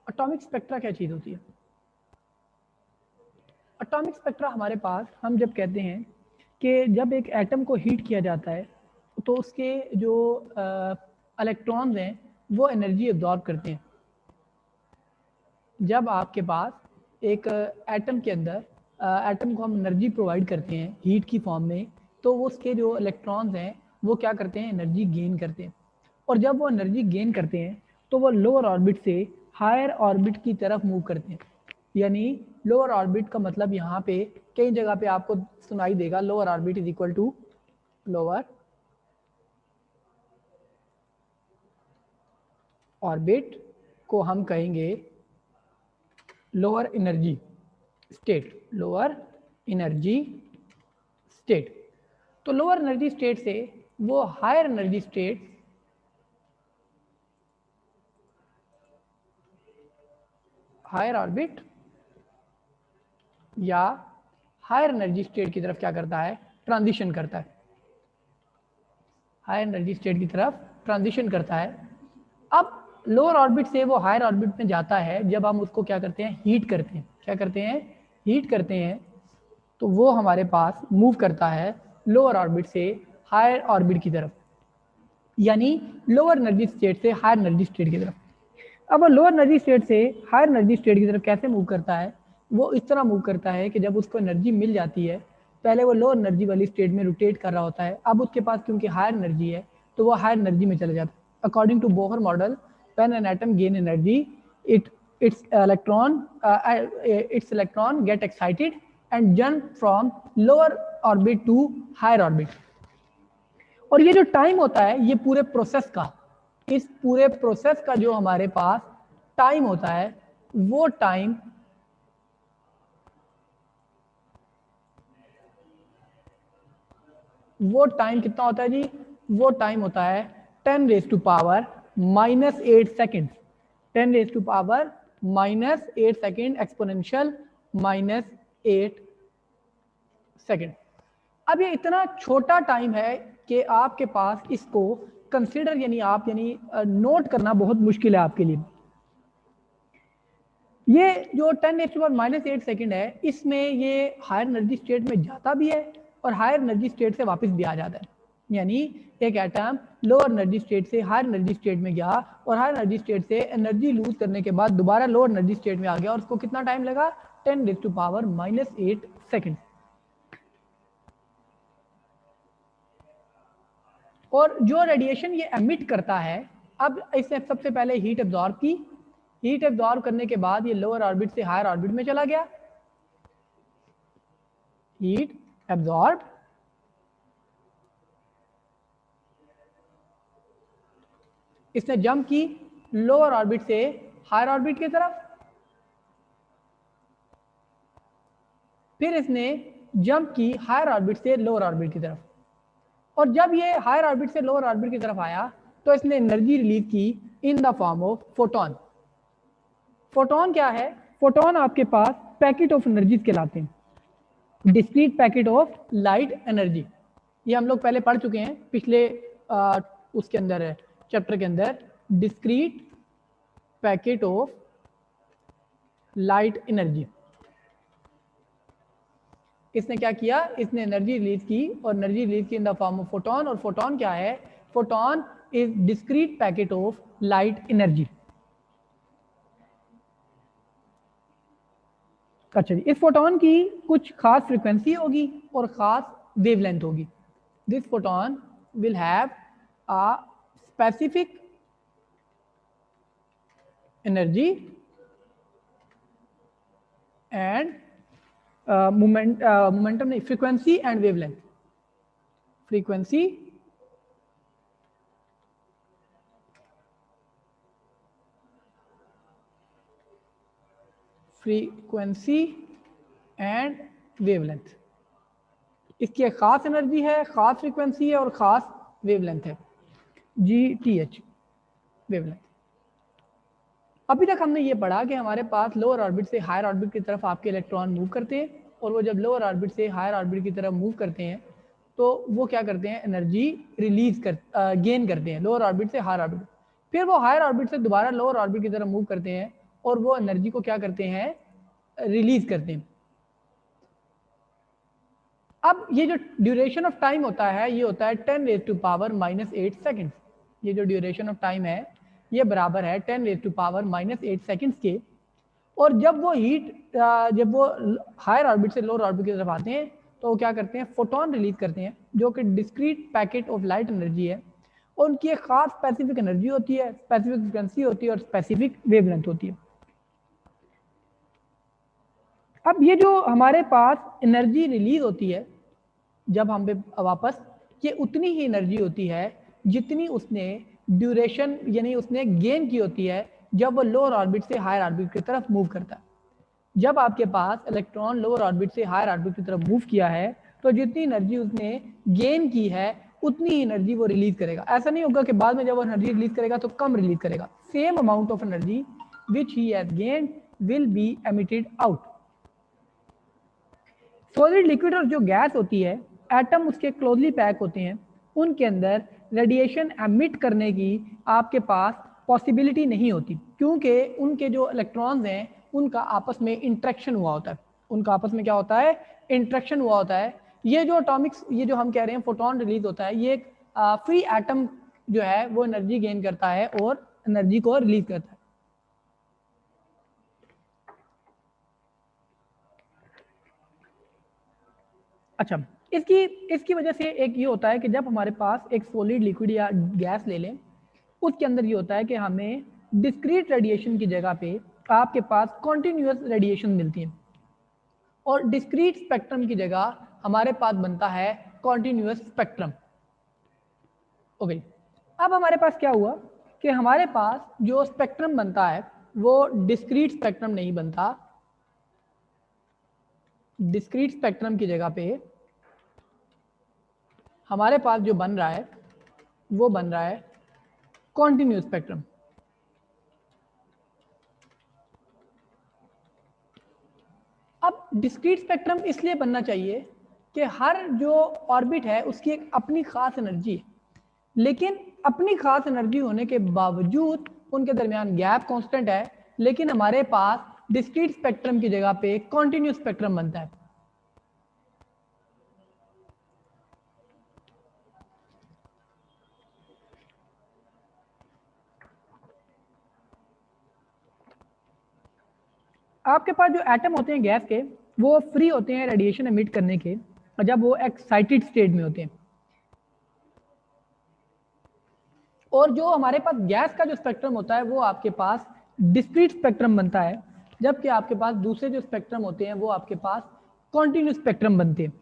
Atomic spectra क्या चीज़ होती है? एटॉमिक स्पेक्ट्रा हमारे पास, हम जब कहते हैं कि जब एक एटम को हीट किया जाता है तो उसके जो इलेक्ट्रॉन्स हैं वो एनर्जी एब्जॉर्ब करते हैं। जब आपके पास एक एटम के अंदर एटम को हम एनर्जी प्रोवाइड करते हैं हीट की फॉर्म में, तो वो उसके जो इलेक्ट्रॉन्स हैं वो क्या करते हैं, एनर्जी गेन करते हैं। और जब वो एनर्जी गेन करते हैं तो वो लोअर ऑर्बिट से हायर ऑर्बिट की तरफ मूव करते हैं। यानी लोअर ऑर्बिट का मतलब यहाँ पे कई जगह पे आपको सुनाई देगा, lower orbit is equal to lower orbit को हम कहेंगे lower energy state, lower energy state. तो लोअर एनर्जी स्टेट से वो higher energy state, higher orbit या हायर एनर्जी स्टेट की तरफ क्या करता है, ट्रांजिशन करता है, हायर एनर्जी स्टेट की तरफ ट्रांजिशन करता है। अब लोअर ऑर्बिट से वो हायर ऑर्बिट में जाता है, जब हम उसको क्या करते हैं, हीट करते हैं। क्या करते हैं, हीट करते हैं, तो वो हमारे पास मूव करता है लोअर ऑर्बिट से हायर ऑर्बिट की तरफ, यानी लोअर एनर्जी स्टेट से हायर एनर्जी स्टेट की तरफ। अब वो लोअर एनर्जी स्टेट से हायर एनर्जी स्टेट की तरफ कैसे मूव करता है, वो इस तरह मूव करता है कि जब उसको एनर्जी मिल जाती है, पहले वो लोअर एनर्जी वाली स्टेट में रोटेट कर रहा होता है, अब उसके पास क्योंकि हायर एनर्जी है तो वो हायर एनर्जी में चला जाता है। According to Bohr model, when an atom gain energy, its electron get excited and jump from lower orbit to higher orbit। और ये जो टाइम होता है, ये पूरे प्रोसेस का, इस पूरे प्रोसेस का जो हमारे पास टाइम होता है, वो टाइम कितना होता है जी, वो टाइम होता है 10⁻⁻⁻8 सेकेंड, 10⁻⁻⁻8 सेकेंड एक्सपोनेंशियल -8 सेकेंड। अब ये इतना छोटा टाइम है कि आपके पास इसको कंसिडर यानी नोट करना बहुत मुश्किल है आपके लिए। ये जो 10⁻⁻8 सेकेंड है, इसमें ये हायर एनर्जी स्टेट में जाता भी है और हायर एनर्जी स्टेट से वापस भी आ जाता है। यानी एक एटम लोअर एनर्जी स्टेट से हायर एनर्जी स्टेट में गया और हायर एनर्जी स्टेट से एनर्जी लूज करने के बाद दोबारा लोअर एनर्जी स्टेट में आ गया, और उसको कितना टाइम लगा, 10⁻⁻8 सेकेंड। और जो रेडिएशन ये एमिट करता है, अब इसने सबसे पहले हीट एब्जॉर्ब की, हीट एब्जॉर्ब करने के बाद ये लोअर ऑर्बिट से हायर ऑर्बिट में चला गया, हीट एब्जॉर्ब, इसने जंप की लोअर ऑर्बिट से हायर ऑर्बिट की तरफ, फिर इसने जंप की हायर ऑर्बिट से लोअर ऑर्बिट की तरफ, और जब ये हायर ऑर्बिट से लोअर ऑर्बिट की तरफ आया तो इसने एनर्जी रिलीज की in the form of photon. Photon क्या है, फोटोन आपके पास पैकेट ऑफ एनर्जीज कहलाते हैं, discrete packet of light energy. ये हम लोग पहले पढ़ चुके हैं पिछले उसके अंदर, चैप्टर के अंदर, discrete packet of light energy. इसने क्या किया, इसने एनर्जी रिलीज की, और एनर्जी रिलीज की in the form of photon. और फोटोन क्या है, photon is discrete packet of light energy. अच्छा जी, इस फोटोन की कुछ खास फ्रीक्वेंसी होगी और खास वेवलेंथ होगी। This photon will have a specific energy and momentum नहीं, frequency and wavelength, frequency and wavelength. इसकी एक खास एनर्जी है, खास फ्रीक्वेंसी है और खास वेवलेंथ है, GTH वेवलेंथ। अभी तक हमने ये पढ़ा कि हमारे पास लोअर ऑर्बिट से हायर ऑर्बिट की तरफ आपके इलेक्ट्रॉन मूव करते हैं, और वो जब लोअर ऑर्बिट से हायर ऑर्बिट की तरफ मूव करते हैं तो वो क्या करते हैं, एनर्जी रिलीज गेन करते हैं लोअर ऑर्बिट से हायर ऑर्बिट। फिर वो हायर ऑर्बिट से दोबारा लोअर ऑर्बिट की तरफ मूव करते हैं और वो एनर्जी को क्या करते हैं, रिलीज करते हैं। अब ये जो ड्यूरेशन ऑफ टाइम होता है ये होता है 10⁻⁻⁸ सेकेंड्स। ये जो ड्यूरेशन ऑफ टाइम है ये बराबर है 10⁻⁸ सेकेंड्स के। और जब वो हीट जब वो हायर ऑर्बिट से लोअर ऑर्बिट की तरफ आते हैं तो वो क्या करते हैं, फोटोन रिलीज करते हैं जो कि discrete packet of light energy है। और उनकी एक खास स्पेसिफिक एनर्जी होती है, स्पेसिफिक फ्रिक्वेंसी होती है और स्पेसिफिक वेवलेंथ होती है। अब ये जो हमारे पास एनर्जी रिलीज होती है जब हम पे वापस, ये उतनी ही एनर्जी होती है जितनी उसने ड्यूरेशन यानी उसने गेन की होती है जब वो लोअर ऑर्बिट से हायर ऑर्बिट की तरफ मूव करता है। जब आपके पास इलेक्ट्रॉन लोअर ऑर्बिट से हायर ऑर्बिट की तरफ मूव किया है तो जितनी एनर्जी उसने गेन की है उतनी ही एनर्जी वो रिलीज करेगा। ऐसा नहीं होगा कि बाद में जब वो एनर्जी रिलीज करेगा तो कम रिलीज करेगा। Same amount of energy which he has gained will be emitted out. Solid, liquid और जो गैस होती है, एटम उसके क्लोजली पैक होते हैं, उनके अंदर रेडिएशन एमिट करने की आपके पास पॉसिबिलिटी नहीं होती क्योंकि उनके जो इलेक्ट्रॉन्स हैं उनका आपस में इंट्रैक्शन हुआ होता है। उनका आपस में क्या होता है, इंट्रैक्शन हुआ होता है। ये जो अटॉमिक्स, ये जो हम कह रहे हैं फोटोन रिलीज होता है, ये एक फ्री एटम जो है वो एनर्जी गेन करता है और एनर्जी को रिलीज करता है। अच्छा, इसकी वजह से एक ये होता है कि जब हमारे पास एक सॉलिड, लिक्विड या गैस ले लें, उसके अंदर ये होता है कि हमें डिस्क्रीट रेडिएशन की जगह पे आपके पास कॉन्टिन्यूस रेडिएशन मिलती है और डिस्क्रीट स्पेक्ट्रम की जगह हमारे पास बनता है कॉन्टिन्यूस स्पेक्ट्रम। ओके, अब हमारे पास क्या हुआ कि हमारे पास जो स्पेक्ट्रम बनता है वो डिस्क्रीट स्पेक्ट्रम नहीं बनता। डिस्क्रीट स्पेक्ट्रम की जगह पे हमारे पास जो बन रहा है वो बन रहा है कॉन्टिन्यूस स्पेक्ट्रम। अब डिस्क्रीट स्पेक्ट्रम इसलिए बनना चाहिए कि हर जो ऑर्बिट है उसकी एक अपनी खास एनर्जी है, लेकिन अपनी खास एनर्जी होने के बावजूद उनके दरमियान गैप कांस्टेंट है, लेकिन हमारे पास डिस्क्रीट स्पेक्ट्रम की जगह पे कॉन्टिन्यूस स्पेक्ट्रम बनता है। आपके पास जो एटम होते हैं गैस के वो फ्री होते हैं रेडिएशन एमिट करने के जब वो एक्साइटेड स्टेट में होते हैं। और जो हमारे पास गैस का जो स्पेक्ट्रम होता है वो आपके पास डिस्क्रीट स्पेक्ट्रम बनता है, जबकि आपके पास दूसरे जो स्पेक्ट्रम होते हैं वो आपके पास कॉन्टिन्यूस स्पेक्ट्रम बनते हैं।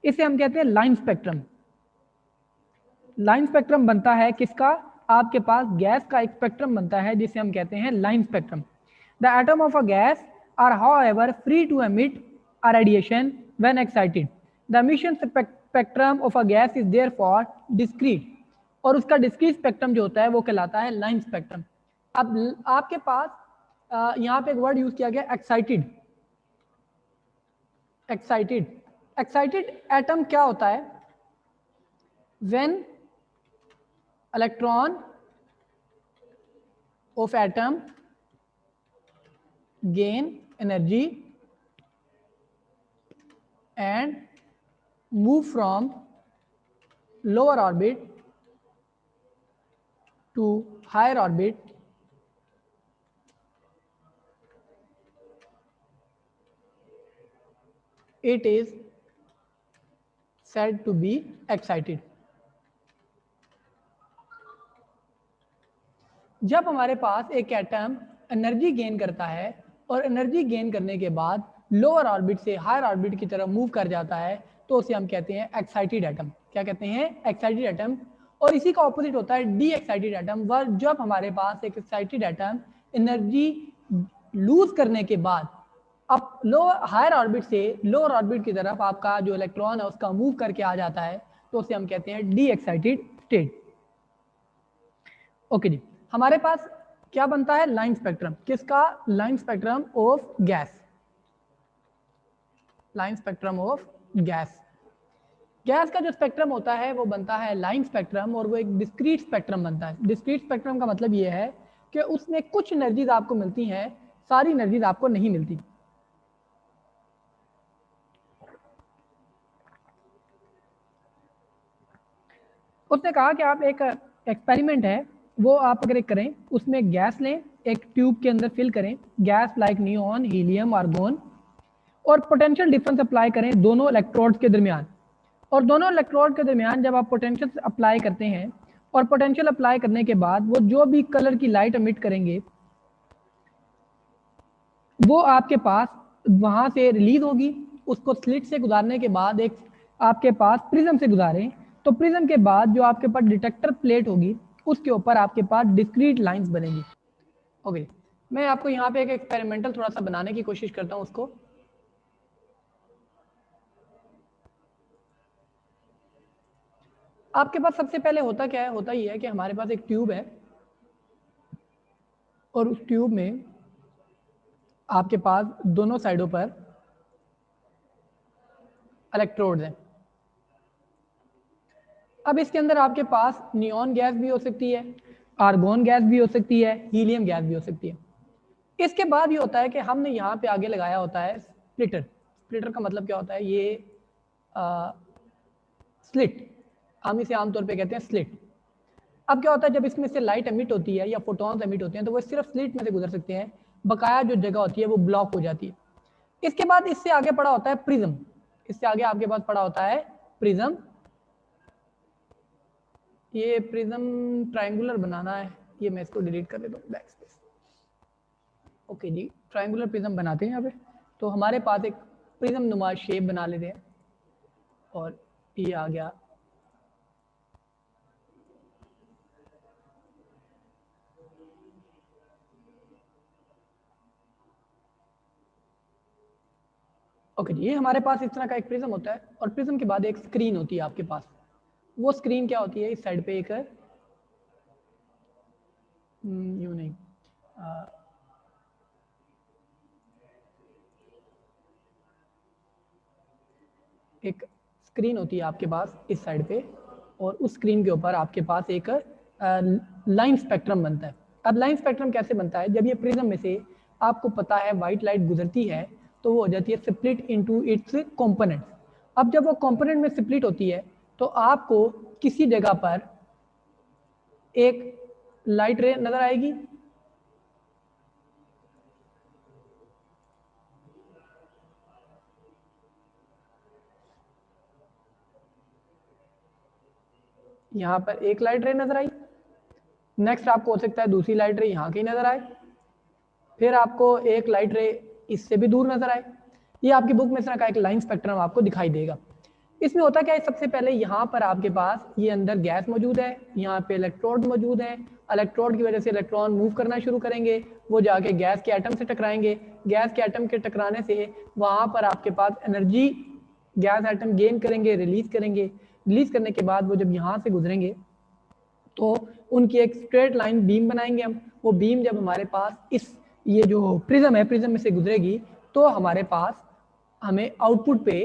इसे हम कहते हैं लाइन स्पेक्ट्रम। लाइन स्पेक्ट्रम बनता है किसका, आपके पास गैस का एक स्पेक्ट्रम बनता है जिसे हम कहते हैं line spectrum. The atom of a gas are however free to emit a radiation when excited. The emission spectrum of a gas is therefore discrete. और उसका डिस्क्रीट स्पेक्ट्रम जो होता है वो कहलाता है लाइन स्पेक्ट्रम। अब आपके पास यहाँ पे एक वर्ड यूज किया गया एक्साइटेड। एक्साइटेड एक्साइटेड एटम क्या होता है, when electron of atom gain energy and move from lower orbit to higher orbit, it is said to be excited। जब हमारे पास एक एटम एनर्जी गेन करता है और एनर्जी गेन करने के बाद लोअर ऑर्बिट से हायर ऑर्बिट की तरफ मूव कर जाता है तो उसे हम कहते हैं एक्साइटेड एटम। क्या कहते हैं, एक्साइटेड एटम। और इसी का ऑपोजिट होता है डी एक्साइटेड एटम। वह जब हमारे पास एक एक्साइटेड एटम एनर्जी लूज करने के बाद अब हायर ऑर्बिट से लोअर ऑर्बिट की तरफ आपका जो इलेक्ट्रॉन है उसका मूव करके आ जाता है तो उसे हम कहते हैं डी एक्साइटेड स्टेट। ओके जी, हमारे पास क्या बनता है, लाइन स्पेक्ट्रम। किसका, line spectrum of gas. Line spectrum of gas. Gas का जो स्पेक्ट्रम होता है वो बनता है लाइन स्पेक्ट्रम और वो एक डिस्क्रीट स्पेक्ट्रम बनता है। डिस्क्रीट स्पेक्ट्रम का मतलब ये है कि उसमें कुछ एनर्जीज आपको मिलती हैं, सारी एनर्जीज आपको नहीं मिलती। उसने कहा कि आप एक एक्सपेरिमेंट है वो आप अगर करें, उसमें गैस लें, एक ट्यूब के अंदर फिल करें, gas like neon, helium, argon, और पोटेंशियल डिफरेंस अप्लाई करें दोनों इलेक्ट्रोड्स के दरमियान। और दोनों इलेक्ट्रोड के दरमियान जब आप पोटेंशियल अप्लाई करते हैं, और पोटेंशियल अप्लाई करने के बाद वो जो भी कलर की लाइट एमिट करेंगे वो आपके पास वहां से रिलीज होगी। उसको स्लिट से गुजारने के बाद एक आपके पास प्रिज्म से गुजारें, तो प्रिज्म के बाद जो आपके पास डिटेक्टर प्लेट होगी उसके ऊपर आपके पास डिस्क्रीट लाइंस बनेगी। ओके, मैं आपको यहाँ पे एक एक्सपेरिमेंटल थोड़ा सा बनाने की कोशिश करता हूँ उसको। आपके पास सबसे पहले होता क्या है, होता ही है कि हमारे पास एक ट्यूब है और उस ट्यूब में आपके पास दोनों साइडों पर इलेक्ट्रोड्स हैं। अब इसके अंदर आपके पास नियॉन गैस भी हो सकती है, आर्गोन गैस भी हो सकती है, हीलियम गैस भी हो सकती है। इसके बाद ये होता है कि हमने यहाँ पे आगे लगाया होता है स्प्लिटर। स्प्लिटर का मतलब क्या होता है, ये स्लिट, हम इसे आमतौर पे कहते हैं स्लिट। अब क्या होता है, जब इसमें से लाइट एमिट होती है या फोटॉन्स एमिट होते हैं तो वो सिर्फ स्लिट में से गुजर सकते हैं, बकाया जो जगह होती है वो ब्लॉक हो जाती है। इसके बाद इससे आगे पड़ा होता है प्रिज्म। इससे आगे आपके पास पड़ा होता है प्रिज्म। ये प्रिज्म ट्रायंगुलर बनाना है, ये मैं इसको डिलीट कर देता हूँ, बैक स्पेस। ओके जी, ट्रायंगुलर प्रिज्म बनाते हैं यहाँ पे। तो हमारे पास एक प्रिज्म नुमा शेप बना लेते हैं और ये आ गया। ओके जी, ये हमारे पास इस तरह का एक प्रिज्म होता है और प्रिज्म के बाद एक स्क्रीन होती है आपके पास। वो स्क्रीन क्या होती है, इस साइड पे एक यूं नहीं, एक स्क्रीन होती है आपके पास इस साइड पे, और उस स्क्रीन के ऊपर आपके पास एक लाइन स्पेक्ट्रम बनता है। अब लाइन स्पेक्ट्रम कैसे बनता है, जब ये प्रिज्म में से आपको पता है वाइट लाइट गुजरती है तो वो हो जाती है स्प्लिट इनटू इट्स कंपोनेंट्स। अब जब वो कंपोनेंट में स्प्लिट होती है तो आपको किसी जगह पर एक लाइट रे नजर आएगी, यहाँ पर एक लाइट रे नजर आई। नेक्स्ट आपको हो सकता है दूसरी लाइट रे यहाँ की नजर आए, फिर आपको एक लाइट रे इससे भी दूर नजर आए। ये आपकी बुक में इस तरह का एक लाइन स्पेक्ट्रम आपको दिखाई देगा। इसमें होता क्या है, सबसे पहले यहाँ पर आपके पास ये अंदर गैस मौजूद है, यहाँ पे इलेक्ट्रोड मौजूद है। इलेक्ट्रोड की वजह से इलेक्ट्रॉन मूव करना शुरू करेंगे, वो जाके गैस के एटम से टकराएंगे। गैस के एटम के टकराने से वहाँ पर आपके पास एनर्जी गैस एटम गेन करेंगे, रिलीज करेंगे। रिलीज करने के बाद वो जब यहाँ से गुजरेंगे तो उनकी एक स्ट्रेट लाइन बीम बनाएंगे हम। वो बीम जब हमारे पास इस ये जो प्रिज्म है, प्रिज्म में से गुजरेगी तो हमारे पास हमें आउटपुट पे